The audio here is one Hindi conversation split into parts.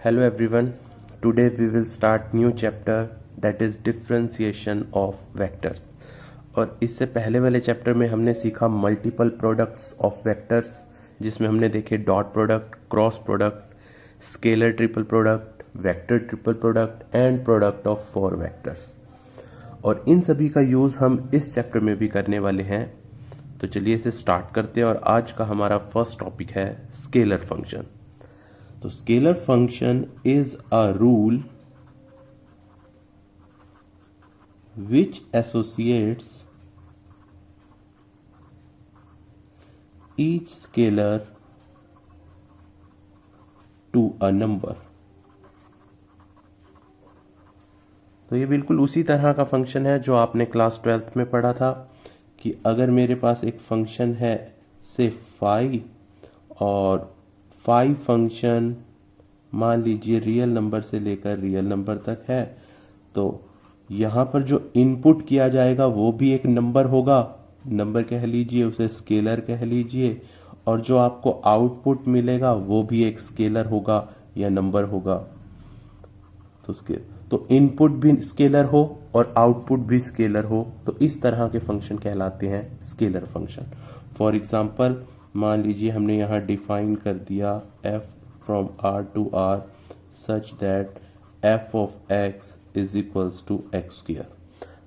Hello everyone. Today we will start new chapter that is differentiation of vectors. और इससे पहले वाले चैप्टर में हमने सीखा मल्टीपल प्रोडक्ट्स ऑफ वेक्टर्स, जिसमें हमने देखे dot product, cross product, scalar triple product, vector triple product and product of four vectors. और इन सभी का यूज़ हम इस चैप्टर में भी करने वाले हैं। तो चलिए इसे स्टार्ट करते हैं। और आज का हमारा फर्स्ट टॉपिक है स्केलर फंक्शन। तो scalar function is a rule which associates each scalar to a number। तो ये बिल्कुल उसी तरह का फंक्शन है जो आपने क्लास 12th में पढ़ा था कि अगर मेरे पास एक फंक्शन है से फाई और फाई फंक्शन मान लीजिए रियल नंबर से लेकर रियल नंबर तक है, तो यहाँ पर जो इनपुट किया जाएगा वो भी एक नंबर होगा, नंबर कह लीजिए, उसे स्केलर कह लीजिए, और जो आपको आउटपुट मिलेगा वो भी एक स्केलर होगा या नंबर होगा। तो इनपुट भी स्केलर हो और आउटपुट भी स्केलर हो, तो इस तरह के फंक्शन कहलाते हैं स्केलर फंक्शन। फॉर एग्जांपल मान लीजिए हमने यहाँ डिफाइन कर दिया f from r to r such that f of x is equals to x square.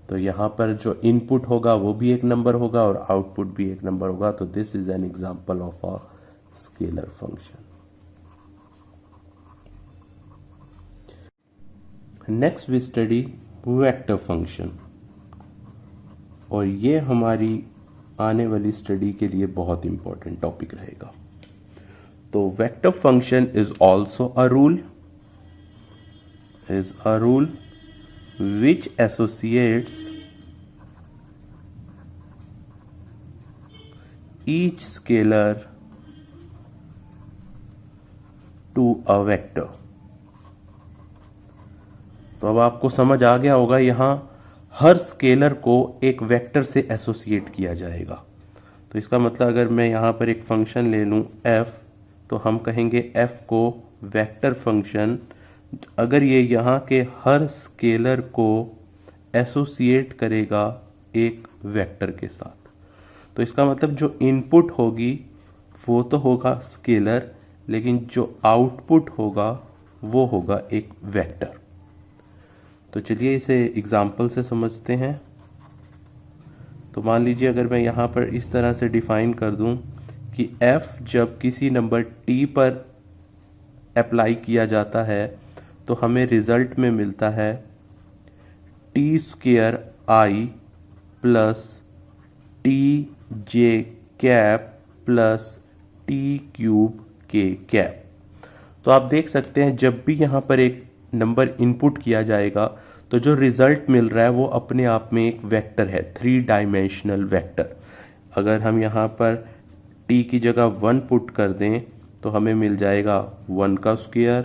तो यहाँ पर जो इनपुट होगा वो भी एक नंबर होगा और आउटपुट भी एक नंबर होगा। तो this is an example of a scalar function. Next we study vector function, और ये हमारी आने वाली स्टडी के लिए बहुत इंपॉर्टेंट टॉपिक रहेगा। तो vector function is also a rule which associates each scalar to a vector। तो अब आपको समझ आ गया होगा, यहां हर स्केलर को एक वेक्टर से एसोसिएट किया जाएगा। तो इसका मतलब अगर मैं यहां पर एक फंक्शन ले लूं f, तो हम कहेंगे f को वेक्टर फंक्शन अगर ये यहाँ के हर स्केलर को एसोसिएट करेगा एक वेक्टर के साथ। तो इसका मतलब जो इनपुट होगी वो तो होगा स्केलर, लेकिन जो आउटपुट होगा वो होगा एक वेक्टर। तो चलिए इसे एग्जाम्पल से समझते हैं। तो मान लीजिए अगर मैं यहाँ पर इस तरह से डिफाइन कर दूं कि f जब किसी नंबर t पर अप्लाई किया जाता है तो हमें रिजल्ट में मिलता है टी स्क्वेयर आई प्लस टी जे कैप प्लस टी क्यूब के कैप। तो आप देख सकते हैं जब भी यहाँ पर एक नंबर इनपुट किया जाएगा तो जो रिजल्ट मिल रहा है वो अपने आप में एक वेक्टर है, 3 डायमेंशनल वेक्टर। अगर हम यहाँ पर t की जगह 1 पुट कर दें तो हमें मिल जाएगा 1 का स्क्वायर,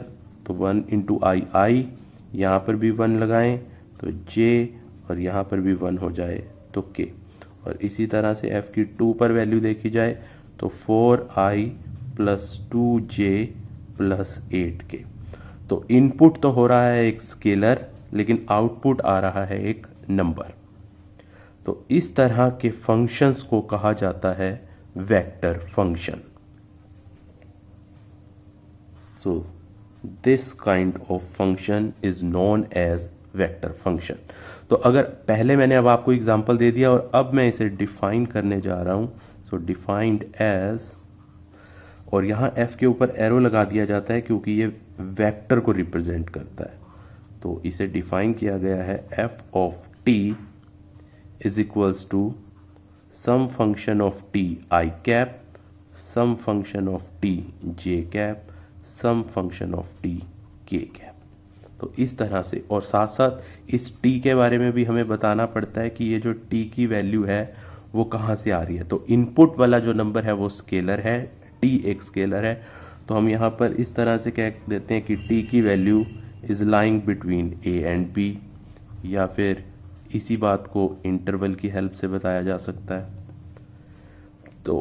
तो 1 इंटू आई, यहाँ पर भी 1 लगाएं तो j, और यहाँ पर भी 1 हो जाए तो k। और इसी तरह से f की 2 पर वैल्यू देखी जाए तो 4i plus 2j plus 8k। तो इनपुट तो हो रहा है एक स्केलर, लेकिन आउटपुट आ रहा है एक नंबर। तो इस तरह के फंक्शंस को कहा जाता है vector function. So this kind of function is known as vector function. तो अगर पहले मैंने अब आपको एग्जांपल दे दिया और अब मैं इसे डिफाइन करने जा रहा हूं। सो डिफाइंड एज, और यहां f के ऊपर एरो लगा दिया जाता है क्योंकि ये वेक्टर को रिप्रेजेंट करता है। तो इसे डिफाइन किया गया है f of t is equals to some function of t i cap, some function of t j cap, some function of t k cap. तो इस तरह से, और साथ साथ इस t के बारे में भी हमें बताना पड़ता है कि ये जो t की वैल्यू है वो कहाँ से आ रही है। तो इनपुट वाला जो नंबर है वो स्केलर है, t एक स्केलर है। तो हम यहाँ पर इस तरह से कह देते हैं कि t की value is lying between a and b, या फिर इसी बात को इंटरवल की हेल्प से बताया जा सकता है। तो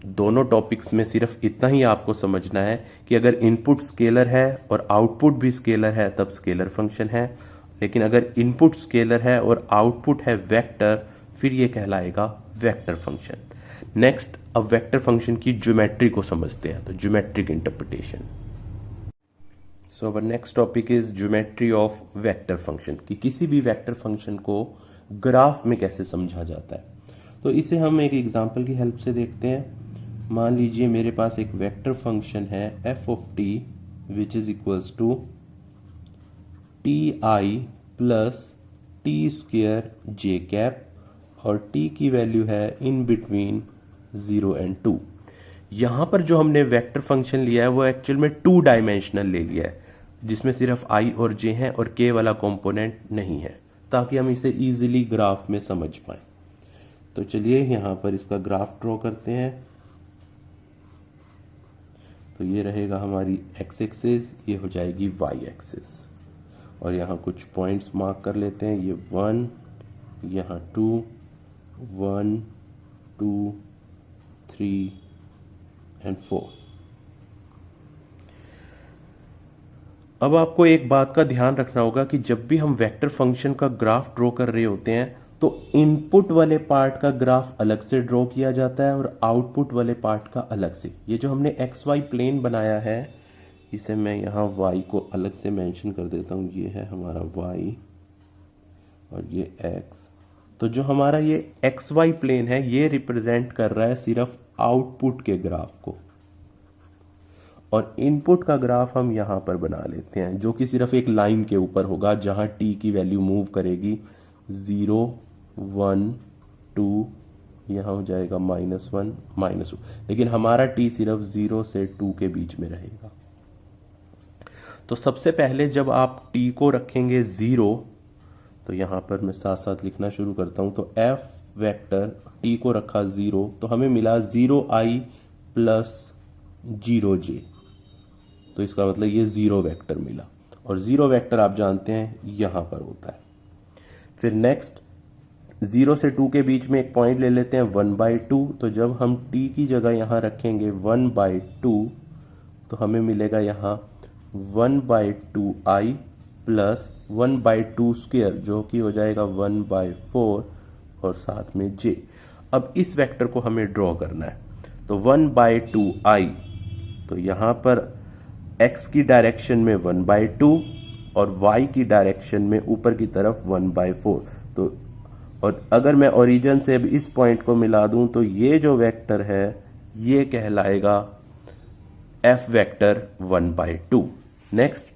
दोनों टॉपिक्स में सिर्फ इतना ही आपको समझना है कि अगर इनपुट स्केलर है और आउटपुट भी स्केलर है तब स्केलर फंक्शन है, लेकिन अगर इनपुट स्केलर है और आउटपुट है वेक्टर फिर ये कहलाएगा वेक्टर फंक्शन। नेक्स्ट, अब वेक्टर फंक्शन की ज्योमेट्री को समझते हैं, तो geometric interpretation. So our next topic is geometry of vector function, कि किसी भी वेक्टर फंक्शन को ग्राफ में कैसे समझा जाता है। तो इसे हम एक एग्जांपल की हेल्प से देखते हैं। मान लीजिए मेरे पास एक वेक्टर फंक्शन है f of t which is equals to ti plus T square J cap, और t की वैल्यू है इन बिटवीन 0 एंड 2। यहां पर जो हमने वेक्टर फंक्शन लिया है वो एक्चुअल में 2 डायमेंशनल ले लिया है, जिसमें सिर्फ i और j हैं और k वाला कंपोनेंट नहीं है, ताकि हम इसे इजीली ग्राफ में समझ पाए। तो चलिए यहां पर इसका ग्राफ ड्रॉ करते हैं। तो ये रहेगा हमारी x एक्सिस, ये हो जाएगी y एक्सिस, और यहाँ कुछ पॉइंट्स मार्क कर लेते हैं। ये 1, यहाँ 2, 1, 2, 3 एंड 4। अब आपको एक बात का ध्यान रखना होगा कि जब भी हम वेक्टर फंक्शन का ग्राफ ड्रॉ कर रहे होते हैं तो इनपुट वाले पार्ट का ग्राफ अलग से ड्रॉ किया जाता है और आउटपुट वाले पार्ट का अलग से। ये जो हमने एक्स वाई प्लेन बनाया है, इसे मैं यहाँ y को अलग से मेंशन कर देता हूँ। ये है हमारा y और ये x। तो जो हमारा ये एक्स वाई प्लेन है ये रिप्रेजेंट कर रहा है सिर्फ आउटपुट के ग्राफ को, और इनपुट का ग्राफ हम यहाँ पर बना लेते हैं, जो कि सिर्फ एक लाइन के ऊपर होगा जहाँ t की वैल्यू मूव करेगी 0, 1, 2, यहाँ हो जाएगा -1, -2, लेकिन हमारा t सिर्फ 0 से 2 के बीच में रहेगा। तो सबसे पहले जब आप t को रखेंगे 0, तो यहाँ पर मैं साथ साथ लिखना शुरू करता हूँ। तो f वेक्टर t को रखा 0, तो हमें मिला 0i प्लस 0j, तो इसका मतलब ये 0 वेक्टर मिला, और 0 वेक्टर आप जानते हैं यहाँ पर होता है। फिर नेक्स्ट 0 से 2 के बीच में एक पॉइंट ले लेते हैं 1/2। तो जब हम t की जगह यहाँ रखेंगे 1/2, तो हमें मिलेगा यहाँ 1/2i प्लस 1/2 स्क्वायर, जो कि हो जाएगा 1/4 और साथ में j। अब इस वेक्टर को हमें ड्रॉ करना है। तो 1/2i, तो यहाँ पर x की डायरेक्शन में 1/2 और y की डायरेक्शन में ऊपर की तरफ 1/4। तो और अगर मैं ओरिजिन से अब इस पॉइंट को मिला दूं तो ये जो वेक्टर है ये कहलाएगा f वेक्टर 1/2। नेक्स्ट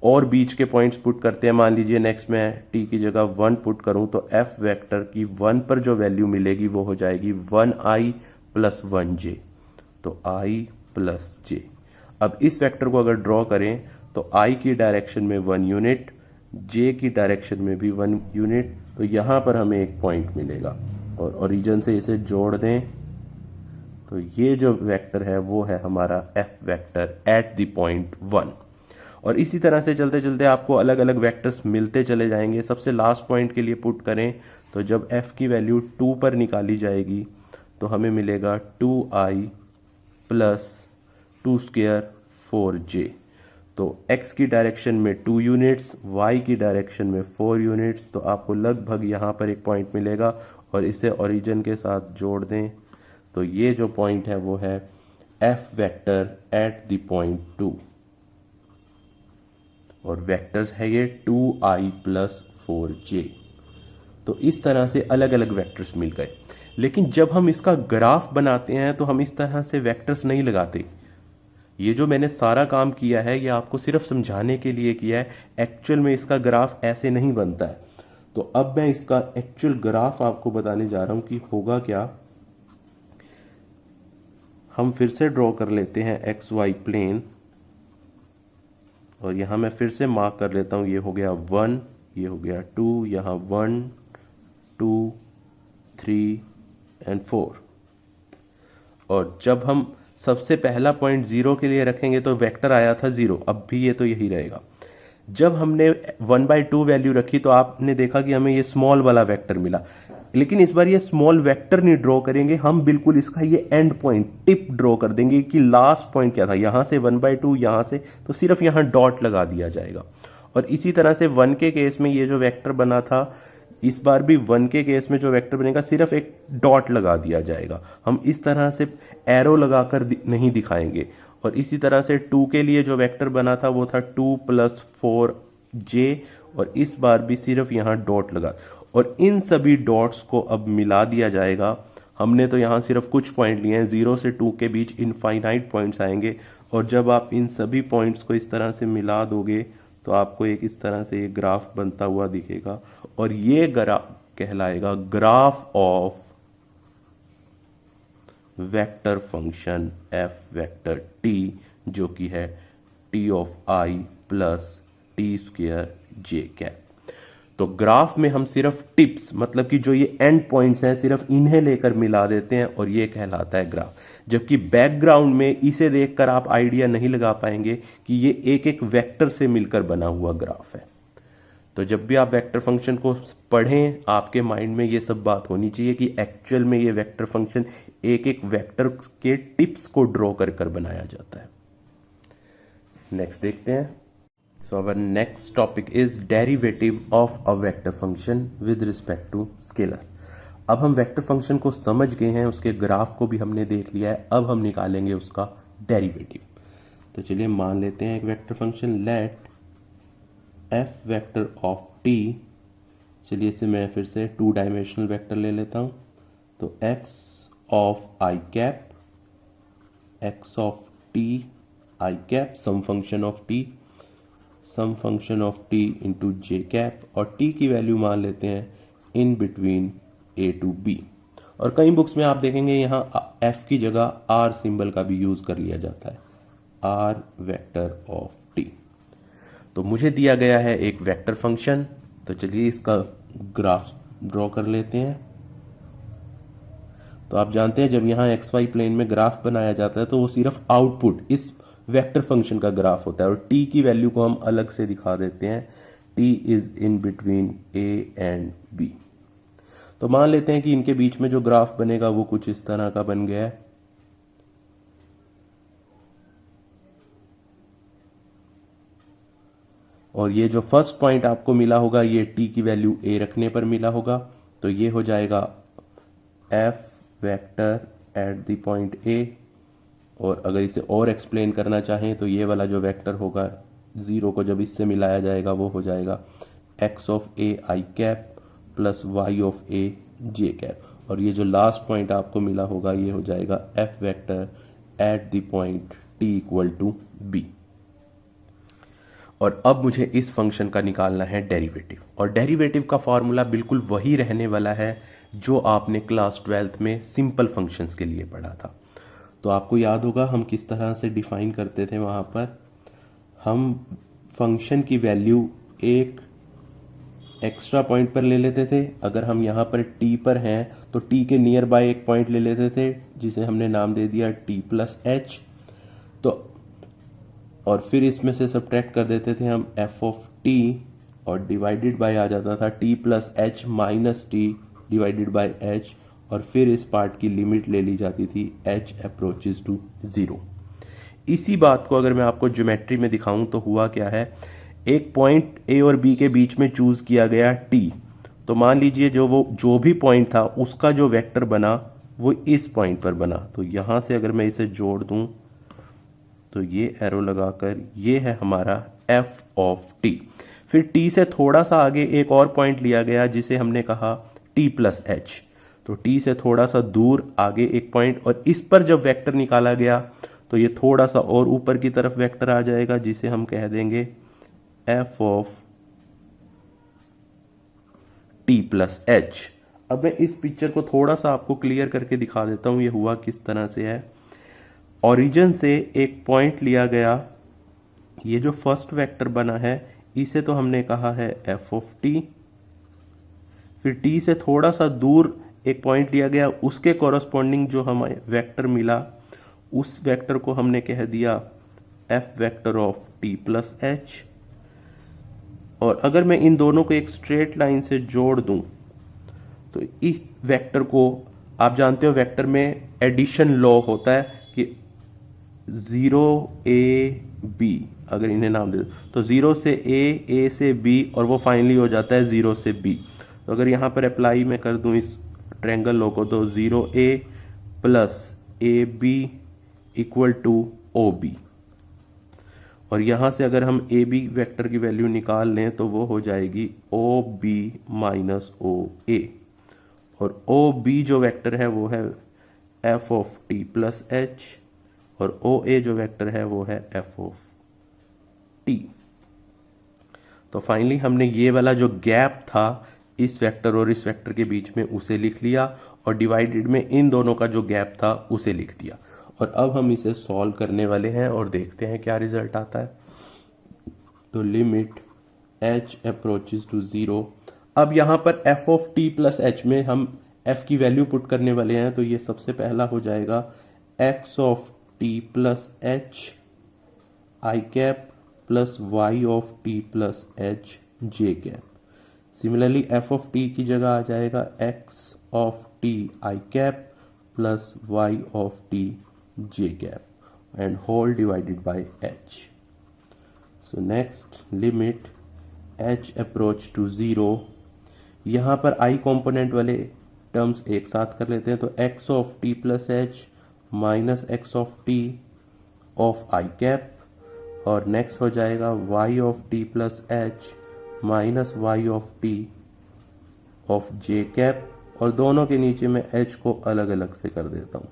और बीच के पॉइंट्स पुट करते हैं। मान लीजिए नेक्स्ट मैं t की जगह 1 पुट करूं तो f वेक्टर की 1 पर जो वैल्यू मिलेगी वो हो जाएगी 1i प्लस 1j, तो i प्लस j। अब इस वेक्टर को अगर ड्रॉ करें तो i की डायरेक्शन में 1 यूनिट, j की डायरेक्शन में भी 1 यूनिट, तो यहाँ पर हमें एक पॉइंट मिलेगा, और ओरिजिन से इसे जोड़ दें तो ये जो वेक्टर है वो है हमारा f vector at the point 1। और इसी तरह से चलते चलते आपको अलग अलग वेक्टर्स मिलते चले जाएंगे। सबसे लास्ट पॉइंट के लिए पुट करें तो जब f की वैल्यू 2 पर निकाली जाएगी तो हमें मिलेगा 2i प्लस 2 स्क्वायर 4j। तो x की डायरेक्शन में 2 यूनिट्स, y की डायरेक्शन में 4 यूनिट्स, तो आपको लगभग यहाँ पर एक पॉइंट मिलेगा, और इसे ओरिजिन के साथ जोड़ दें तो ये जो पॉइंट है वो है f vector at the point 2, और वेक्टर्स है ये 2i प्लस 4j। तो इस तरह से अलग अलग वेक्टर्स मिल गए। लेकिन जब हम इसका ग्राफ बनाते हैं तो हम इस तरह से वेक्टर्स नहीं लगाते। ये जो मैंने सारा काम किया है ये आपको सिर्फ समझाने के लिए किया है, एक्चुअल में इसका ग्राफ ऐसे नहीं बनता है। तो अब मैं इसका एक्चुअल ग्राफ आपको बताने जा रहा हूं कि होगा क्या। हम फिर से ड्रॉ कर लेते हैं एक्स वाई प्लेन, और यहां मैं फिर से मार्क कर लेता हूं। ये हो गया 1, ये हो गया 2, यहां 1, 2, 3 एंड 4। और जब हम सबसे पहला पॉइंट 0 के लिए रखेंगे तो वेक्टर आया था 0, अब भी ये तो यही रहेगा। जब हमने 1/2 वैल्यू रखी तो आपने देखा कि हमें ये स्मॉल वाला वेक्टर मिला। लेकिन इस बार ये स्मॉल वेक्टर नहीं ड्रॉ करेंगे, हम बिल्कुल इसका ये एंड पॉइंट टिप ड्रॉ कर देंगे कि लास्ट पॉइंट क्या था, यहां से 1/2 यहां से, तो सिर्फ यहां डॉट लगा दिया जाएगा। और इसी तरह से 1 के केस में ये जो वेक्टर बना था, इस बार भी 1 के केस में जो वेक्टर बनेगा सिर्फ एक डॉट लगा दिया जाएगा, हम इस तरह से एरो लगाकर नहीं दिखाएंगे। और इसी तरह से 2 के लिए जो वेक्टर बना था वो था 2 + 4j, और इस बार भी सिर्फ यहाँ डॉट लगा, और इन सभी डॉट्स को अब मिला दिया जाएगा। हमने तो यहाँ सिर्फ कुछ पॉइंट लिए हैं, 0 से 2 के बीच इनफाइनाइट पॉइंट्स आएंगे, और जब आप इन सभी पॉइंट्स को इस तरह से मिला दोगे तो आपको एक इस तरह से एक ग्राफ बनता हुआ दिखेगा, और ये ग्राफ कहलाएगा graph of vector function f vector t, जो कि है t of i plus t² j cap. तो ग्राफ में हम सिर्फ टिप्स, मतलब कि जो ये एंड पॉइंट्स हैं, सिर्फ इन्हें लेकर मिला देते हैं और ये कहलाता है ग्राफ। जबकि बैकग्राउंड में इसे देखकर आप आइडिया नहीं लगा पाएंगे कि ये एक एक वेक्टर से मिलकर बना हुआ ग्राफ है। तो जब भी आप वेक्टर फंक्शन को पढ़ें, आपके माइंड में ये सब बात होनी चाहिए कि एक्चुअल में ये वेक्टर फंक्शन एक एक वेक्टर के टिप्स को ड्रॉ कर कर बनाया जाता है। नेक्स्ट देखते हैं। So our next topic is derivative of a vector function with respect to scalar। अब हम वेक्टर फंक्शन को समझ गए हैं, उसके ग्राफ को भी हमने देख लिया है, अब हम निकालेंगे उसका डेरिवेटिव। तो चलिए मान लेते हैं एक vector function let f vector of t, चलिए इसे मैं फिर से 2 डायमेंशनल वेक्टर ले लेता हूं। तो x of i cap, x of t i cap, some function of t, some function of t into J cap, और t की वैल्यू मान लेते हैं in between a to b। और कई बुक्स में आप देखेंगे यहाँ f की जगह r सिंबल का भी यूज कर लिया जाता है, r वेक्टर ऑफ t। तो मुझे दिया गया है एक वेक्टर फंक्शन, तो चलिए इसका ग्राफ ड्रॉ कर लेते हैं। तो आप जानते हैं जब यहाँ xy प्लेन में ग्राफ बनाया जाता है तो वो सिर्फ आउटपुट इस वेक्टर फंक्शन का ग्राफ होता है, और t की वैल्यू को हम अलग से दिखा देते हैं, t is in between a and b। तो मान लेते हैं कि इनके बीच में जो ग्राफ बनेगा वो कुछ इस तरह का बन गया है। और ये जो फर्स्ट पॉइंट आपको मिला होगा ये t की वैल्यू a रखने पर मिला होगा, तो ये हो जाएगा f vector at the point a। और अगर इसे और एक्सप्लेन करना चाहें तो ये वाला जो वेक्टर होगा 0 को जब इससे मिलाया जाएगा वो हो जाएगा x of a i cap plus y of a j cap, और ये जो लास्ट पॉइंट आपको मिला होगा ये हो जाएगा f vector at the point t equal to b। और अब मुझे इस फंक्शन का निकालना है डेरिवेटिव, और डेरिवेटिव का फॉर्मूला बिल्कुल वही रहने वाला है जो आपने क्लास 12th में सिंपल फंक्शंस के लिए पढ़ा था। तो आपको याद होगा हम किस तरह से डिफाइन करते थे, वहाँ पर हम फंक्शन की वैल्यू एक एक्स्ट्रा पॉइंट पर ले लेते थे। अगर हम यहाँ पर t पर हैं तो t के नियर बाय एक पॉइंट ले लेते थे जिसे हमने नाम दे दिया t प्लस h, तो और फिर इसमें से सब्ट्रैक्ट कर देते थे हम f ऑफ t, और डिवाइडेड बाय आ जाता था t plus h minus t divided by h, और फिर इस पार्ट की लिमिट ले ली जाती थी h अप्रोचेस टू 0। इसी बात को अगर मैं आपको ज्योमेट्री में दिखाऊं तो हुआ क्या है, एक पॉइंट a और b के बीच में चूज किया गया t, तो मान लीजिए जो भी पॉइंट था उसका जो वेक्टर बना वो इस पॉइंट पर बना। तो यहां से अगर मैं इसे जोड़ दूं तो ये एरो लगाकर ये है हमारा f ऑफ t। फिर t से थोड़ा सा आगे एक और पॉइंट लिया गया जिसे हमने कहा t प्लस h, तो t से थोड़ा सा दूर आगे एक पॉइंट, और इस पर जब वेक्टर निकाला गया तो ये थोड़ा सा और ऊपर की तरफ वेक्टर आ जाएगा जिसे हम कह देंगे f of t plus h। अब मैं इस पिक्चर को थोड़ा सा आपको क्लियर करके दिखा देता हूं ये हुआ किस तरह से है। ओरिजिन से एक पॉइंट लिया गया, ये जो फर्स्ट वेक्टर बना है इसे तो हमने कहा है f ऑफ t, फिर t से थोड़ा सा दूर एक पॉइंट लिया गया, उसके कॉरस्पॉन्डिंग जो हमें वेक्टर मिला उस वेक्टर को हमने कह दिया f vector of t plus h। और अगर मैं इन दोनों को एक स्ट्रेट लाइन से जोड़ दूं तो इस वेक्टर को आप जानते हो वेक्टर में एडिशन लॉ होता है कि 0 A B, अगर इन्हें नाम दे दो तो 0 से A से B और वो फाइनली हो जाता है 0 से B। तो अगर यहाँ पर अप्लाई मैं कर दूँ इस ट्रायंगल लॉ को तो 0A plus AB equal to OB, और यहाँ से अगर हम AB वेक्टर की वैल्यू निकाल लें तो वो हो जाएगी OB माइनस OA, और OB जो वेक्टर है वो है f of t plus h, और OA जो वेक्टर है वो है f ऑफ t। तो फाइनली हमने ये वाला जो गैप था इस वेक्टर और इस वेक्टर के बीच में उसे लिख लिया, और डिवाइडेड में इन दोनों का जो गैप था उसे लिख दिया। और अब हम इसे सॉल्व करने वाले हैं और देखते हैं क्या रिजल्ट आता है। तो लिमिट h अप्रोचेस टू 0। अब यहाँ पर f of t plus h में हम f की वैल्यू पुट करने वाले हैं, तो ये सबसे पहला हो जाएगा x of t plus h i cap plus y of t plus h j cap. Similarly f of t की जगह आ जाएगा x of t i cap plus y of t j cap and whole divided by h। So next limit h approach to 0। यहाँ पर i कंपोनेंट वाले टर्म्स एक साथ कर लेते हैं, तो x of t plus h minus x of t of i cap, और नेक्स्ट हो जाएगा y of t plus h minus y of t of j cap, और दोनों के नीचे मैं h को अलग अलग से कर देता हूँ।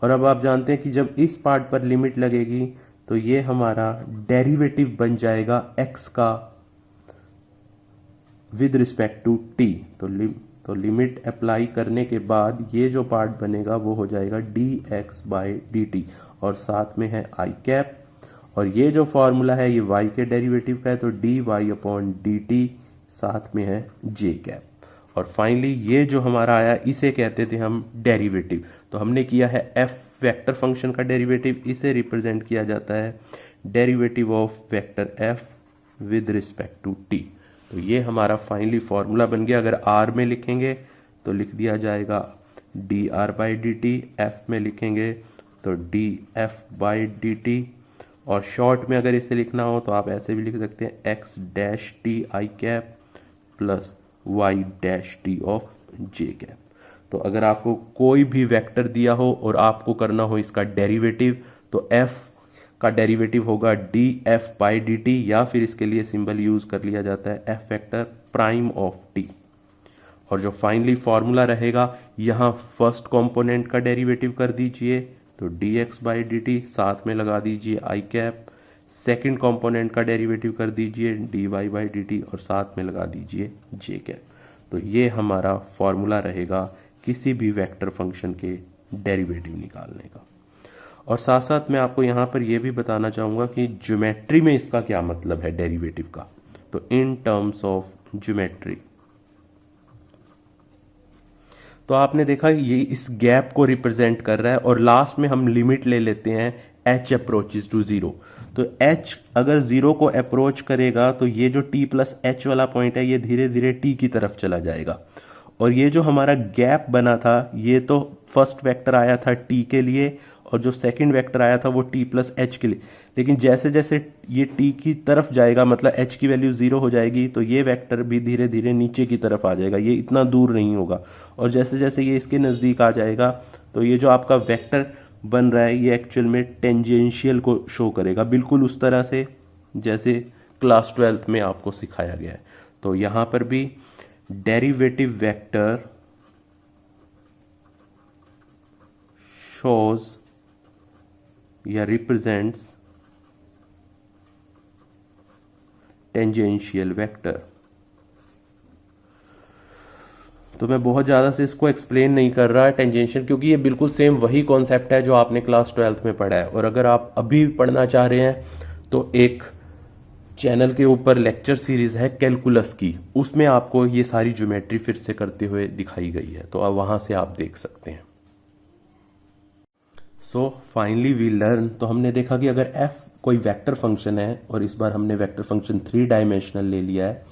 और अब आप जानते हैं कि जब इस पार्ट पर लिमिट लगेगी तो ये हमारा डेरिवेटिव बन जाएगा x का विद रिस्पेक्ट टू t। तो लिमिट अप्लाई करने के बाद ये जो पार्ट बनेगा वो हो जाएगा dx बाई dt, और साथ में है i कैप, और ये जो फॉर्मूला है ये y के डेरिवेटिव का है, तो dy अपॉन dt साथ में है j कैप। और फाइनली ये जो हमारा आया इसे कहते थे हम डेरिवेटिव। तो हमने किया है f वेक्टर फंक्शन का डेरिवेटिव, इसे रिप्रेजेंट किया जाता है derivative of vector f with respect to t। तो ये हमारा फाइनली फॉर्मूला बन गया। अगर r में लिखेंगे तो लिख दिया जाएगा dr बाई dt, f में लिखेंगे तो df बाई dt, और शॉर्ट में अगर इसे लिखना हो तो आप ऐसे भी लिख सकते हैं x dash t i cap plus y dash t of j cap. तो अगर आपको कोई भी वेक्टर दिया हो और आपको करना हो इसका डेरिवेटिव, तो f का डेरिवेटिव होगा df बाई dt, या फिर इसके लिए सिंबल यूज कर लिया जाता है f vector prime of t। और जो फाइनली फॉर्मूला रहेगा यहाँ फर्स्ट कंपोनेंट का डेरिवेटिव कर दीजिए तो dx बाई dt, साथ में लगा दीजिए i कैप, सेकेंड कंपोनेंट का डेरिवेटिव कर दीजिए dy बाई dt, और साथ में लगा दीजिए j कैप। तो ये हमारा फॉर्मूला रहेगा किसी भी वेक्टर फंक्शन के डेरिवेटिव निकालने का। और साथ साथ मैं आपको यहाँ पर यह भी बताना चाहूँगा कि ज्योमेट्री में इसका क्या मतलब है डेरिवेटिव का। तो इन टर्म्स ऑफ ज्योमेट्री तो आपने देखा ये इस गैप को रिप्रेजेंट कर रहा है, और लास्ट में हम लिमिट ले लेते हैं h अप्रोचेस टू 0। तो h अगर 0 को अप्रोच करेगा तो ये जो t प्लस h वाला पॉइंट है ये धीरे धीरे t की तरफ चला जाएगा, और ये जो हमारा गैप बना था ये तो फर्स्ट वेक्टर आया था t के लिए, और जो सेकंड वेक्टर आया था वो t प्लस h के लिए। लेकिन जैसे जैसे ये t की तरफ जाएगा, मतलब h की वैल्यू 0 हो जाएगी, तो ये वेक्टर भी धीरे धीरे नीचे की तरफ आ जाएगा, ये इतना दूर नहीं होगा। और जैसे जैसे ये इसके नज़दीक आ जाएगा तो ये जो आपका वेक्टर बन रहा है ये एक्चुअल में टेंजेंशियल को शो करेगा, बिल्कुल उस तरह से जैसे क्लास 12th में आपको सिखाया गया है। तो यहाँ पर भी डेरिवेटिव वेक्टर शोज या रिप्रेजेंट्स टेंजेंशियल वेक्टर। तो मैं बहुत ज़्यादा से इसको एक्सप्लेन नहीं कर रहा है टेंजेंशियल, क्योंकि ये बिल्कुल सेम वही कॉन्सेप्ट है जो आपने क्लास 12th में पढ़ा है। और अगर आप अभी पढ़ना चाह रहे हैं तो एक चैनल के ऊपर लेक्चर सीरीज है कैलकुलस की, उसमें आपको ये सारी ज्योमेट्री फिर से करते हुए दिखाई गई है, तो अब वहाँ से आप देख सकते हैं। सो फाइनली वी लर्न, तो हमने देखा कि अगर f कोई वेक्टर फंक्शन है, और इस बार हमने वेक्टर फंक्शन 3 डायमेंशनल ले लिया है,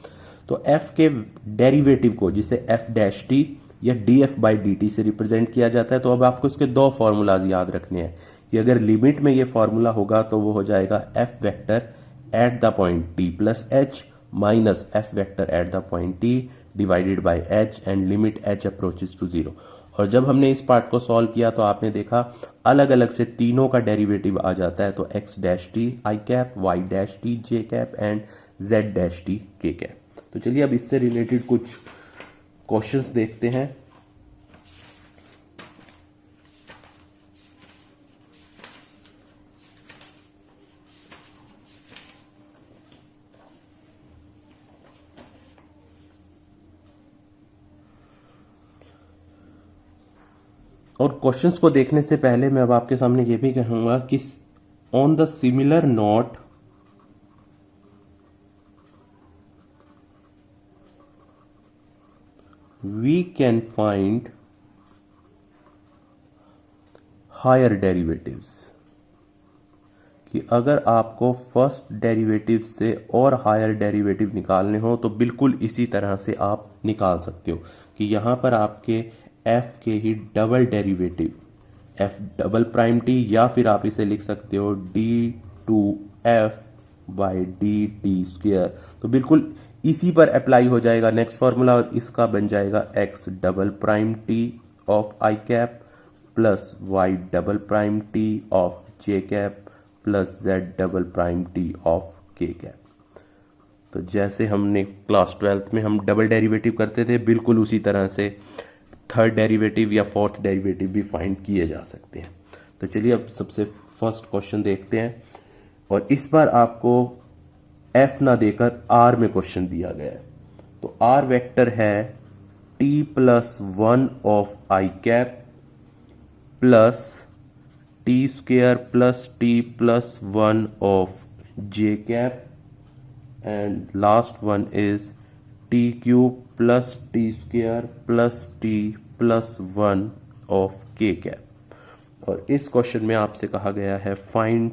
तो f के डेरिवेटिव को जिसे f डैश टी या df बाई dt से रिप्रेजेंट किया जाता है। तो अब आपको इसके दो फॉर्मूलाज याद रखने हैं कि अगर लिमिट में ये फॉर्मूला होगा तो वो हो जाएगा f vector at the point t plus h minus f vector at the point t divided by h and limit h approaches to 0। और जब हमने इस पार्ट को सॉल्व किया तो आपने देखा अलग अलग से तीनों का डेरिवेटिव आ जाता है। तो x dash T I cap, y dash T J cap and z dash T के कैप। तो चलिए अब इससे रिलेटेड कुछ क्वेश्चंस देखते हैं। और क्वेश्चंस को देखने से पहले मैं अब आपके सामने ये भी कहूंगा कि on the similar note we can find higher derivatives, कि अगर आपको फर्स्ट डेरिवेटिव से और हायर डेरिवेटिव निकालने हो तो बिल्कुल इसी तरह से आप निकाल सकते हो कि यहां पर आपके f के ही double derivative f double prime T, या फिर आप इसे लिख सकते हो d2f by D T square. तो बिल्कुल इसी पर अप्लाई हो जाएगा नेक्स्ट फॉर्मूला और इसका बन जाएगा x double prime T of I cap plus y double prime T of J cap plus z double prime T of के कैप। तो जैसे हमने क्लास 12th में हम डबल डेरिवेटिव करते थे बिल्कुल उसी तरह से थर्ड डेरिवेटिव या फोर्थ डेरिवेटिव भी फाइंड किए जा सकते हैं। तो चलिए अब सबसे फर्स्ट क्वेश्चन देखते हैं। और इस बार आपको f ना देकर r में क्वेश्चन दिया गया है। तो r वेक्टर है t plus 1 of I cap plus T square plus T plus 1 of J cap and last one is T cube plus T square plus T plus 1 of के कैप। और इस क्वेश्चन में आपसे कहा गया है फाइंड,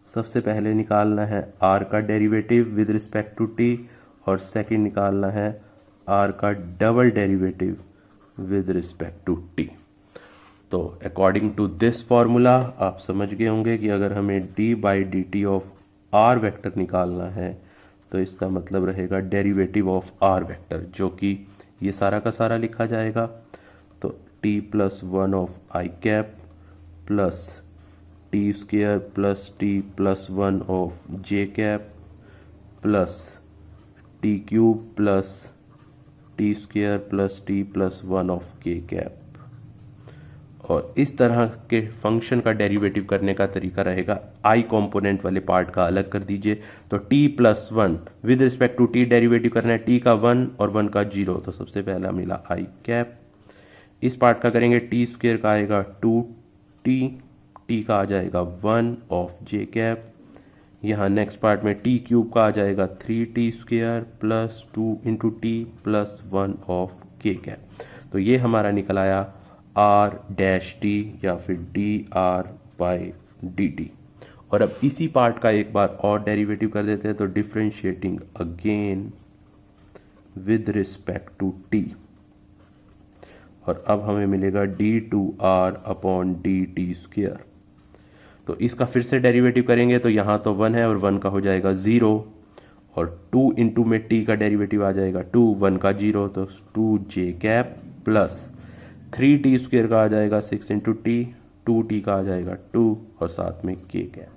सबसे पहले निकालना है r का derivative with respect to t और सेकंड निकालना है r का double derivative with respect to t। तो अकॉर्डिंग टू दिस फॉर्मूला आप समझ गए होंगे कि अगर हमें d by D t of r vector निकालना है तो इसका मतलब रहेगा डेरिवेटिव ऑफ r वेक्टर, जो कि ये सारा का सारा लिखा जाएगा। तो t plus 1 of I cap plus T square plus T plus 1 of J cap plus T cube plus T square plus T plus 1 of के कैप। और इस तरह के फंक्शन का डेरिवेटिव करने का तरीका रहेगा आई कंपोनेंट वाले पार्ट का अलग कर दीजिए। तो t plus 1 with respect to t derivative करना है, t का 1 और 1 का 0। तो सबसे पहला मिला आई कैप, इस पार्ट का करेंगे टी स्क्वेयर का आएगा 2t, t का आ जाएगा 1 ऑफ जे कैप। यहाँ नेक्स्ट पार्ट में टी क्यूब का आ जाएगा 3t square plus 2 into T plus 1 of के कैप। तो ये हमारा निकल आया r डैश टी या फिर D R by D T. और अब इसी पार्ट का एक बार और डेरिवेटिव कर देते हैं। तो differentiating again with respect to t, और अब हमें मिलेगा d2r upon D T square. तो इसका फिर से डेरिवेटिव करेंगे तो यहाँ तो 1 है और 1 का हो जाएगा 0, और 2 इंटू में t का डेरिवेटिव आ जाएगा 2, 1 का 0 तो 2j cap plus 3t square का आ जाएगा 6 इंटू टी, 2t का आ जाएगा 2 और साथ में k कैप।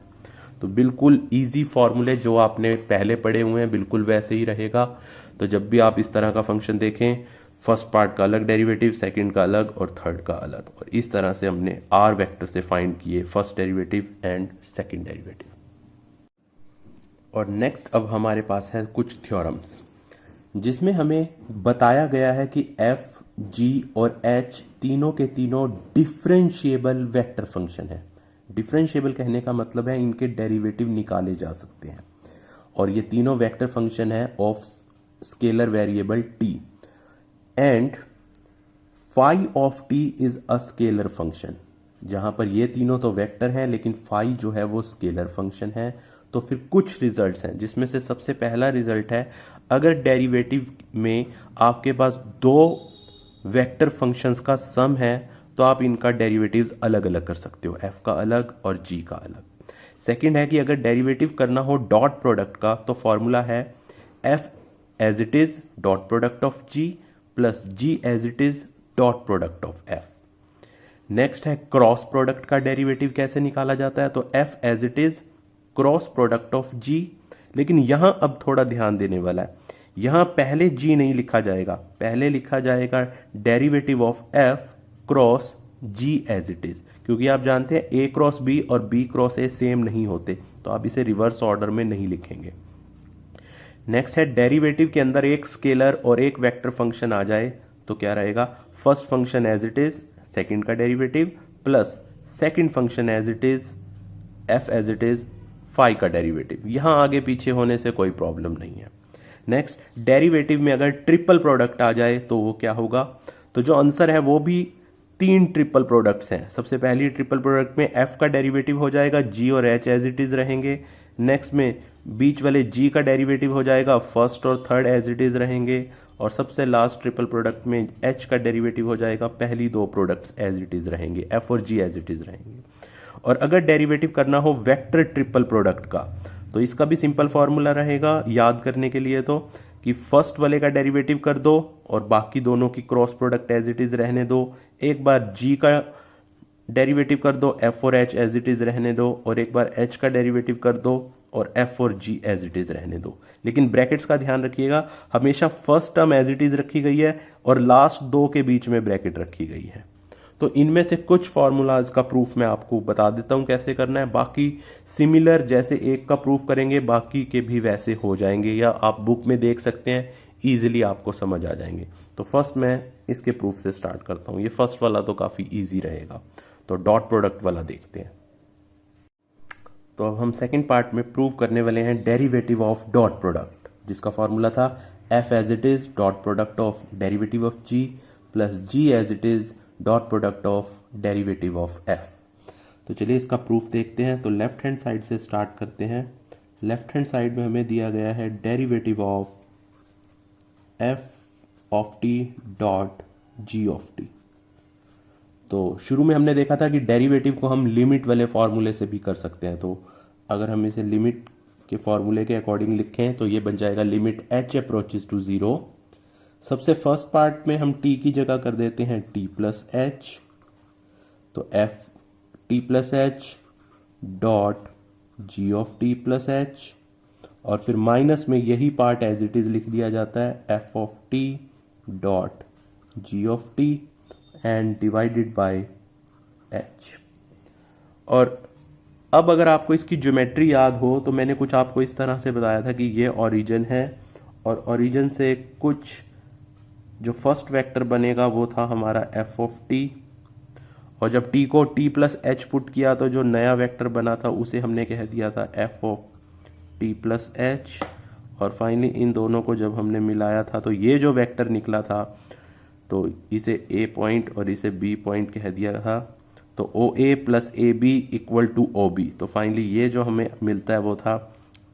तो बिल्कुल इजी फॉर्मूले जो आपने पहले पढ़े हुए हैं बिल्कुल वैसे ही रहेगा। तो जब भी आप इस तरह का फंक्शन देखें फर्स्ट पार्ट का अलग डेरिवेटिव, सेकंड का अलग और थर्ड का अलग। और इस तरह से हमने r वेक्टर से फाइंड किए first derivative and second derivative. और नेक्स्ट अब हमारे पास है कुछ थ्योरम्स जिसमें हमें बताया गया है कि f, g और h तीनों के तीनों डिफरेंशिएबल वेक्टर फंक्शन है। डिफरेंशिएबल कहने का मतलब है इनके डेरिवेटिव निकाले जा सकते हैं, और ये तीनों वेक्टर फंक्शन है of scalar variable t and phi of t is a scalar function. जहां पर ये तीनों तो वेक्टर हैं लेकिन फाई जो है वो स्केलर फंक्शन है। तो फिर कुछ रिजल्ट्स हैं, जिसमें से सबसे पहला रिजल्ट है, अगर डेरिवेटिव में आपके पास दो वेक्टर फंक्शंस का सम है तो आप इनका डेरिवेटिव्स अलग अलग कर सकते हो, f का अलग और g का अलग। सेकंड है कि अगर डेरिवेटिव करना हो डॉट प्रोडक्ट का तो फॉर्मूला है f as it is dot product of g plus g as it is dot product of f। Next है क्रॉस प्रोडक्ट का डेरिवेटिव कैसे निकाला जाता है, तो f as it is cross product of g। लेकिन यहां अब थोड़ा ध्यान देने वाला है, यहां पहले g नहीं लिखा जाएगा, पहले लिखा जाएगा derivative of f cross g as it is, क्योंकि आप जानते हैं a क्रॉस b और b क्रॉस a सेम नहीं होते, तो आप इसे रिवर्स ऑर्डर में नहीं लिखेंगे। नेक्स्ट है डेरिवेटिव के अंदर एक स्केलर और एक वेक्टर फंक्शन आ जाए तो क्या रहेगा, first function as it is second का derivative plus second function as it is f as it is phi का डेरिवेटिव। यहां आगे पीछे होने से कोई प्रॉब्लम नहीं है। नेक्स्ट डेरिवेटिव में अगर ट्रिपल प्रोडक्ट आ जाए तो वो क्या होगा, तो जो आंसर है वो भी तीन ट्रिपल प्रोडक्ट्स हैं। सबसे पहली ट्रिपल प्रोडक्ट में f का डेरिवेटिव हो जाएगा, g और h एज इट इज रहेंगे। नेक्स्ट में बीच वाले g का डेरिवेटिव हो जाएगा, फर्स्ट और थर्ड एज इट इज रहेंगे। और सबसे लास्ट ट्रिपल प्रोडक्ट में h का डेरिवेटिव हो जाएगा, पहली दो प्रोडक्ट्स एज इट इज रहेंगे, f और g एज इट इज रहेंगे। और अगर डेरिवेटिव करना हो वेक्टर ट्रिपल प्रोडक्ट का तो इसका भी सिंपल फॉर्मूला रहेगा याद करने के लिए, तो कि फर्स्ट वाले का डेरिवेटिव कर दो और बाकी दोनों की cross product as it is रहने दो, एक बार g का डेरिवेटिव कर दो, f और h एज इट इज रहने दो, और एक बार h का डेरिवेटिव कर दो और f और g एज इट इज रहने दो। लेकिन ब्रैकेट्स का ध्यान रखिएगा, हमेशा first term as it is रखी गई है और लास्ट दो के बीच में ब्रैकेट रखी गई है। तो इनमें से कुछ फॉर्मूलाज का प्रूफ मैं आपको बता देता हूं कैसे करना है, बाकी सिमिलर जैसे एक का प्रूफ करेंगे बाकी के भी वैसे हो जाएंगे, या आप बुक में देख सकते हैं, इजीली आपको समझ आ जाएंगे। तो फर्स्ट मैं इसके प्रूफ से स्टार्ट करता हूं, ये फर्स्ट वाला तो काफी इजी रहेगा, तो डॉट प्रोडक्ट वाला देखते हैं। तो अब हम सेकंड पार्ट में प्रूव करने वाले हैं डेरिवेटिव ऑफ डॉट प्रोडक्ट, जिसका फॉर्मूला था f as it is dot product of derivative of g plus g as it is dot product of derivative of f। तो चलिए इसका प्रूफ देखते हैं। तो लेफ्ट हैंड साइड से स्टार्ट करते हैं। लेफ्ट हैंड साइड में हमें दिया गया है derivative of f of t dot g of t। तो शुरू में हमने देखा था कि डेरिवेटिव को हम लिमिट वाले फॉर्मूले से भी कर सकते हैं, तो अगर हम इसे लिमिट के फॉर्मूले के अकॉर्डिंग लिखें तो ये बन जाएगा लिमिट h अप्रोचेस टू 0। सबसे फर्स्ट पार्ट में हम t की जगह कर देते हैं t प्लस एच, तो f t plus H dot g of t plus H, और फिर माइनस में यही पार्ट एज इट इज लिख दिया जाता है f of t dot g of t and divided by h। और अब अगर आपको इसकी ज्योमेट्री याद हो तो मैंने कुछ आपको इस तरह से बताया था कि ये ओरिजिन है और ओरिजिन से कुछ जो फर्स्ट वेक्टर बनेगा वो था हमारा f ऑफ t, और जब t को t प्लस एच पुट किया तो जो नया वेक्टर बना था उसे हमने कह दिया था f of t plus H. और फाइनली इन दोनों को जब हमने मिलाया था तो ये जो वेक्टर निकला था तो इसे a पॉइंट और इसे b पॉइंट कह दिया था, तो OA प्लस AB इक्वल टू OB। तो फाइनली ये जो हमें मिलता है वो था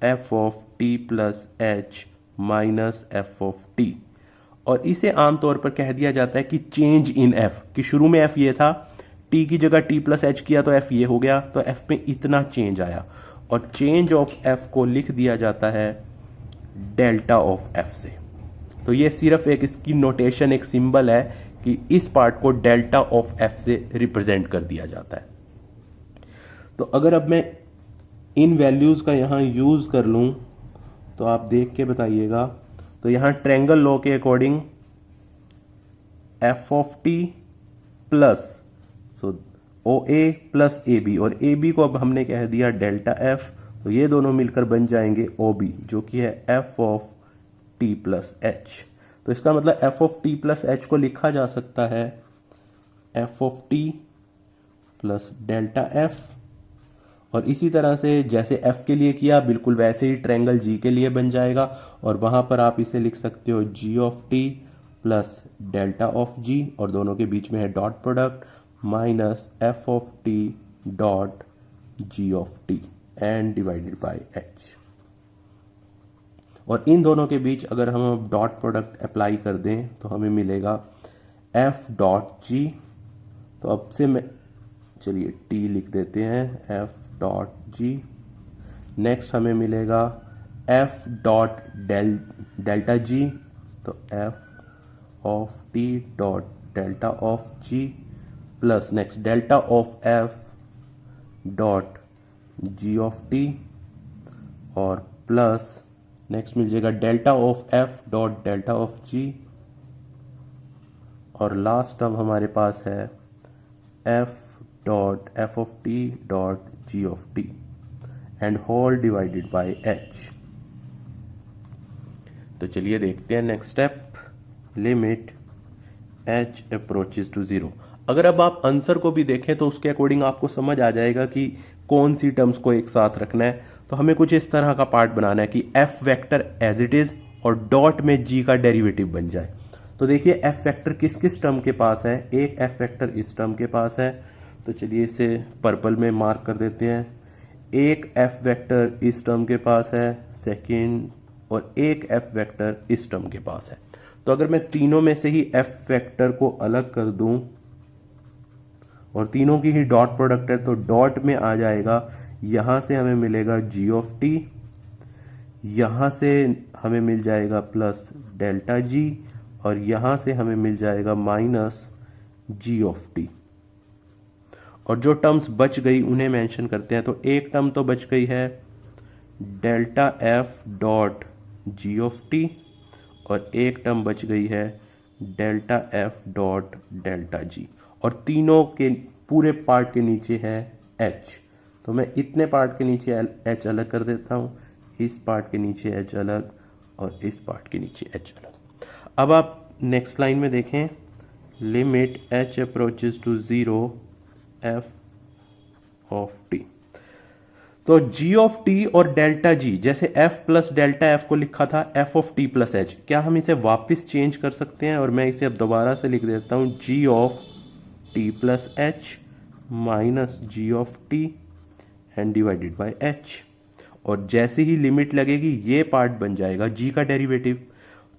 f of t plus H minus f of t। और इसे आमतौर पर कह दिया जाता है कि चेंज इन f, कि शुरू में f ये था, t की जगह t प्लस एच किया तो f ये हो गया, तो f में इतना चेंज आया, और चेंज ऑफ f को लिख दिया जाता है डेल्टा ऑफ f से। तो ये सिर्फ एक इसकी नोटेशन, एक सिंबल है कि इस पार्ट को डेल्टा ऑफ f से रिप्रेजेंट कर दिया जाता है। तो अगर अब मैं इन वैल्यूज का यहां यूज कर लूं तो आप देख के बताइएगा, तो यहां ट्रायंगल लॉ के according f of t plus OA प्लस AB, और AB को अब हमने कह दिया डेल्टा f, तो ये दोनों मिलकर बन जाएंगे OB जो कि है f of t plus H. तो इसका मतलब f of t plus H को लिखा जा सकता है f of t plus delta f, और इसी तरह से जैसे f के लिए किया बिल्कुल वैसे ही ट्रायंगल g के लिए बन जाएगा, और वहां पर आप इसे लिख सकते हो g of t plus delta of g, और दोनों के बीच में है dot product, minus f of t dot g of t and divided by H. और इन दोनों के बीच अगर हम अब डॉट प्रोडक्ट अप्लाई कर दें तो हमें मिलेगा एफ डॉट जी। तो अब से मैं चलिए टी लिख देते हैं, एफ डॉट जी। नेक्स्ट हमें मिलेगा एफ डॉट डेल्टा जी, तो F of T dot delta of ji plus next delta of F dot G of T और प्लस नेक्स्ट मिल जाएगा delta of F dot delta of G और लास्ट टर्म हमारे पास है F of T dot G of T and whole divided by H. तो चलिए देखते हैं next step, limit H approaches to zero. अगर अब आप आंसर को भी देखें तो उसके अकॉर्डिंग आपको समझ आ जाएगा कि कौन सी टर्म्स को एक साथ रखना है। तो हमें कुछ इस तरह का पार्ट बनाना है कि F vector as it is और डॉट में जी का डेरिवेटिव बन जाए। तो देखिए एफ वेक्टर किस किस टर्म के पास है, एक एफ वेक्टर इस टर्म के पास है, तो चलिए इसे पर्पल में मार्क कर देते हैं। एक एफ वेक्टर इस टर्म के पास है सेकंड, और एक एफ वेक्टर इस टर्म के पास है। तो अगर मैं तीनों में से ही एफ वेक्टर को अलग कर दूं और तीनों की ही डॉट प्रोडक्ट है तो डॉट में आ जाएगा, यहां से हमें मिलेगा जी ऑफ टी, यहां से हमें मिल जाएगा प्लस डेल्टा जी और यहां से हमें मिल जाएगा माइनस जी ऑफ टी। और जो टर्म्स बच गई उन्हें मेंशन करते हैं। तो एक टर्म तो बच गई है delta F dot G of T और एक टर्म बच गई है डेल्टा एफ डॉट डेल्टा जी, और तीनों के पूरे पार्ट के नीचे है एच। तो मैं इतने पार्ट के नीचे एच अलग कर देता हूं, इस पार्ट के नीचे एच अलग और इस पार्ट के नीचे एच अलग। अब आप नेक्स्ट लाइन में देखें, limit H approaches to zero f of t. तो जी ऑफ टी और डेल्टा जी, जैसे एफ प्लस डेल्टा एफ को लिखा था f of T plus h, क्या हम इसे वापस चेंज कर सकते हैं? और मैं इसे अब दोबारा से लिख देता हूं, G of T plus H minus G of T and divided by H. और जैसे ही लिमिट लगेगी ये पार्ट बन जाएगा जी का डेरिवेटिव।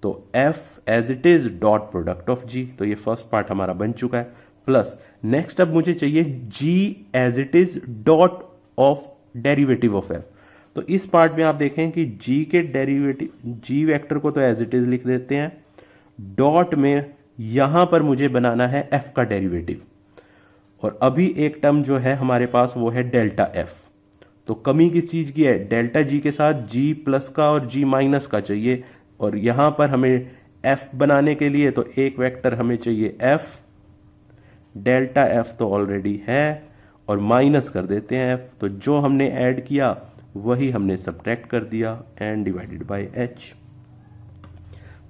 तो F as it is dot product of G, तो ये फर्स्ट पार्ट हमारा बन चुका है। प्लस नेक्स्ट अब मुझे चाहिए G as it is dot of derivative of F. तो इस पार्ट में आप देखें कि जी के डेरिवेटिव, जी वेक्टर को तो एज इट इज लिख देते हैं, डॉट में यहां पर मुझे बनाना है एफ का डेरिवेटिव। और अभी एक टर्म जो है हमारे पास वो है डेल्टा एफ। तो कमी किस चीज की है? डेल्टा जी के साथ जी प्लस का और जी माइनस का चाहिए, और यहां पर हमें एफ बनाने के लिए तो एक वेक्टर हमें चाहिए एफ, डेल्टा एफ तो ऑलरेडी है, और माइनस कर देते हैं एफ। तो जो हमने ऐड किया वही हमने सब्ट्रैक्ट कर दिया, and divided by h.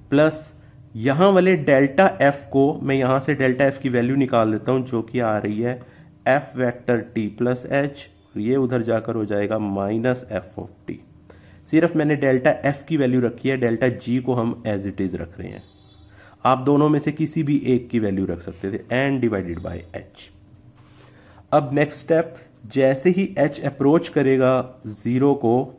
Plus यहां वाले डेल्टा एफ को मैं यहां से डेल्टा एफ की वैल्यू निकाल देता हूं, जो कि आ रही है F vector T plus H, ये उधर जाकर हो जाएगा माइनस एफ ऑफ टी। सिर्फ मैंने डेल्टा एफ की वैल्यू रखी है, डेल्टा जी को हम एज इट इज रख रहे हैं। आप दोनों में से किसी भी एक की वैल्यू रख सकते थे, एन डिवाइडेड बाय एच। अब नेक्स्ट स्टेप, जैसे ही एच अप्रोच करेगा जीरो को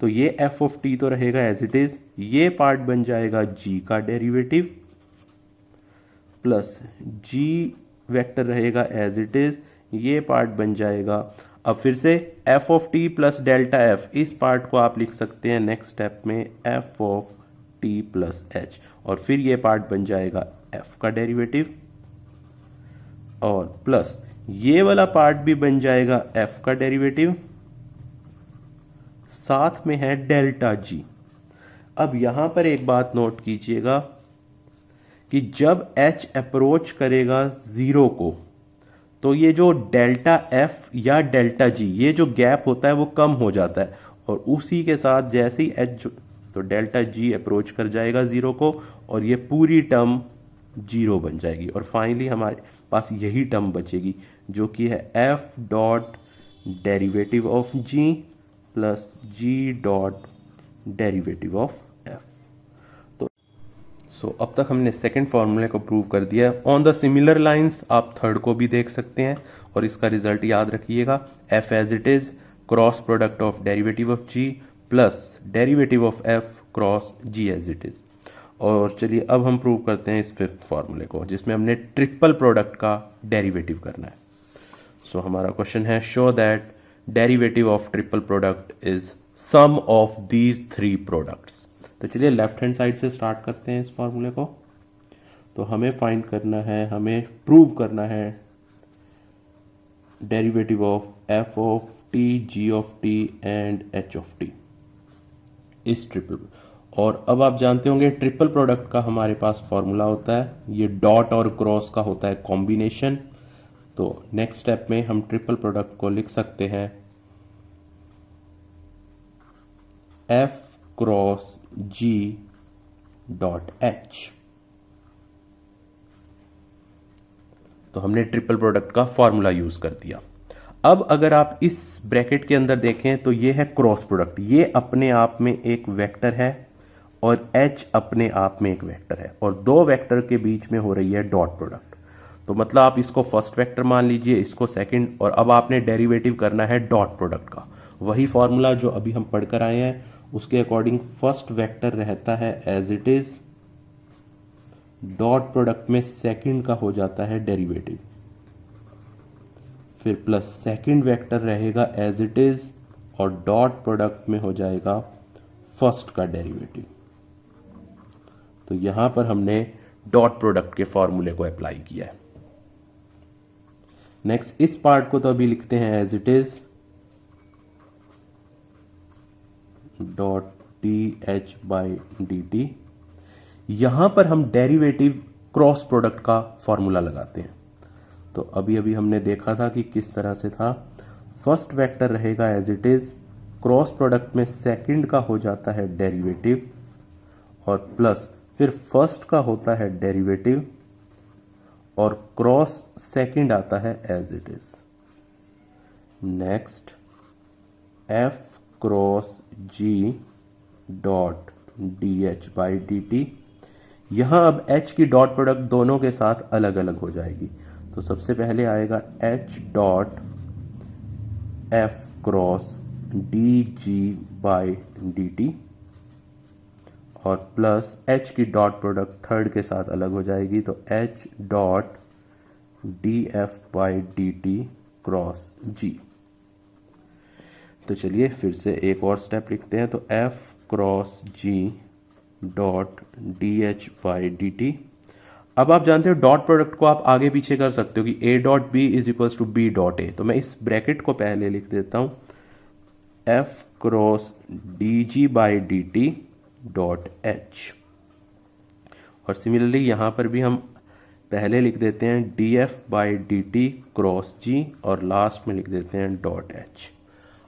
तो ये एफ ऑफ टी तो रहेगा एज इट इज, ये पार्ट बन जाएगा जी का डेरिवेटिव, प्लस जी वेक्टर रहेगा एज इट इज, ये पार्ट बन जाएगा। अब फिर से F of T plus delta F, इस पार्ट को आप लिख सकते हैं नेक्स्ट स्टेप में F of T plus H, और फिर ये पार्ट बन जाएगा एफ का डेरिवेटिव, और प्लस ये वाला पार्ट भी बन जाएगा एफ का डेरिवेटिव, साथ में है डेल्टा जी। अब यहां पर एक बात नोट कीजिएगा कि जब एच अप्रोच करेगा जीरो को तो ये जो डेल्टा एफ या डेल्टा जी, ये जो गैप होता है वो कम हो जाता है, और उसी के साथ जैसे ही एच, तो डेल्टा जी अप्रोच कर जाएगा जीरो को और ये पूरी टर्म जीरो बन जाएगी, और फाइनली हमारे पास यही टर्म बचेगी जो कि है f dot derivative of ji plus g dot derivative of F. तो अब तक हमने सेकंड फॉर्मूले को प्रूव कर दिया है। ऑन द सिमिलर लाइंस आप थर्ड को भी देख सकते हैं, और इसका रिजल्ट याद रखिएगा, f as it is cross product of derivative of ji plus derivative of f cross g as it is. और चलिए अब हम प्रूव करते हैं इस फिफ्थ फॉर्मूले को जिसमें हमने ट्रिपल प्रोडक्ट का डेरिवेटिव करना है। सो हमारा क्वेश्चन है show that derivative of triple product is sum of these three products. तो चलिए लेफ्ट हैंड साइड से स्टार्ट करते हैं इस फॉर्मूले को। तो हमें फाइंड करना है, हमें प्रूव करना है derivative of f of t, g of T and h of t इस ट्रिपल। और अब आप जानते होंगे ट्रिपल प्रोडक्ट का हमारे पास फॉर्मूला होता है, ये डॉट और क्रॉस का होता है कॉम्बिनेशन। तो नेक्स्ट स्टेप में हम ट्रिपल प्रोडक्ट को लिख सकते हैं F cross g dot H. तो हमने ट्रिपल प्रोडक्ट का फॉर्मूला यूज कर दिया। अब अगर आप इस ब्रैकेट के अंदर देखें तो ये है क्रॉस प्रोडक्ट, ये अपने आप में एक वेक्टर है और h अपने आप में एक वेक्टर है और दो वेक्टर के बीच में हो रही है डॉट प्रोडक्ट। तो मतलब आप इसको फर्स्ट वेक्टर मान लीजिए, इसको सेकंड, और अब आपने डेरिवेटिव करना है डॉट प्रोडक्ट का। वही फॉर्मूला जो अभी हम पढ़कर आए हैं उसके अकॉर्डिंग फर्स्ट वेक्टर रहता है as it is, dot product में सेकंड का हो जाता है डेरिवेटिव, फिर प्लस सेकंड वेक्टर रहेगा एज इट इज और डॉट प्रोडक्ट में हो जाएगा फर्स्ट का डेरिवेटिव। तो यहां पर हमने डॉट प्रोडक्ट के फॉर्मूले को अप्लाई किया है। नेक्स्ट इस पार्ट को तो अभी लिखते हैं as it is, dot d h by D t. यहां पर हम डेरिवेटिव क्रॉस प्रोडक्ट का फॉर्मूला लगाते हैं। तो अभी अभी हमने देखा था कि किस तरह से था, फर्स्ट वेक्टर रहेगा as it is, cross product में सेकंड का हो जाता है डेरिवेटिव और प्लस फिर फर्स्ट का होता है डेरिवेटिव और क्रॉस सेकंड आता है as it is. Next f cross g dot d h by D t. यहां अब h की डॉट प्रोडक्ट दोनों के साथ अलग अलग हो जाएगी। तो सबसे पहले आएगा h dot F cross D ji by D T और प्लस h की डॉट प्रोडक्ट थर्ड के साथ अलग हो जाएगी, तो h dot D F by D T cross G. तो चलिए फिर से एक और स्टेप लिखते हैं। तो f cross g dot d h by D t. अब आप जानते हो डॉट प्रोडक्ट को आप आगे पीछे कर सकते हो कि a dot b is equals to b dot a. तो मैं इस ब्रैकेट को पहले लिख देता हूं f cross D ji by D T dot H. और सिमिलरली यहां पर भी हम पहले लिख देते हैं D F by D T cross G और लास्ट में लिख देते हैं डॉट एच।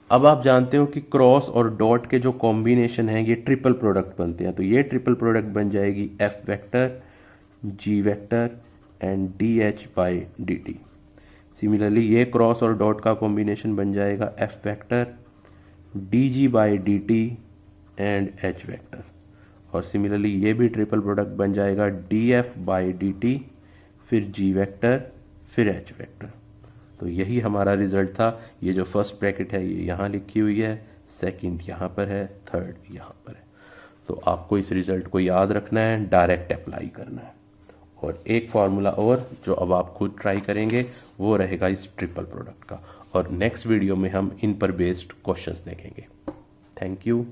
अब आप जानते हो कि क्रॉस और डॉट के जो कॉम्बिनेशन है ये ट्रिपल प्रोडक्ट बनते हैं। तो ये ट्रिपल प्रोडक्ट बन जाएगी f vector, g vector and d h by D t. Similarly ये क्रॉस और डॉट का कॉम्बिनेशन बन जाएगा f vector, d ji by D t and h vector. और सिमिलरली ये भी ट्रिपल प्रोडक्ट बन जाएगा d F by D t, फिर जी वेक्टर, फिर एच वेक्टर। तो यही हमारा रिजल्ट था। ये जो फर्स्ट ब्रैकेट है ये यहाँ लिखी हुई है, सेकंड यहाँ पर है, थर्ड यहाँ पर है। तो आपको इस रिजल्ट को याद रखना है, डायरेक्ट अप्लाई करना है। और एक फार्मूला और जो अब आप खुद ट्राई करेंगे वो रहेगा इस ट्रिपल प्रोडक्ट का। और नेक्स्ट वीडियो में हम इन पर बेस्ड क्वेश्चंस देखेंगे। Thank you.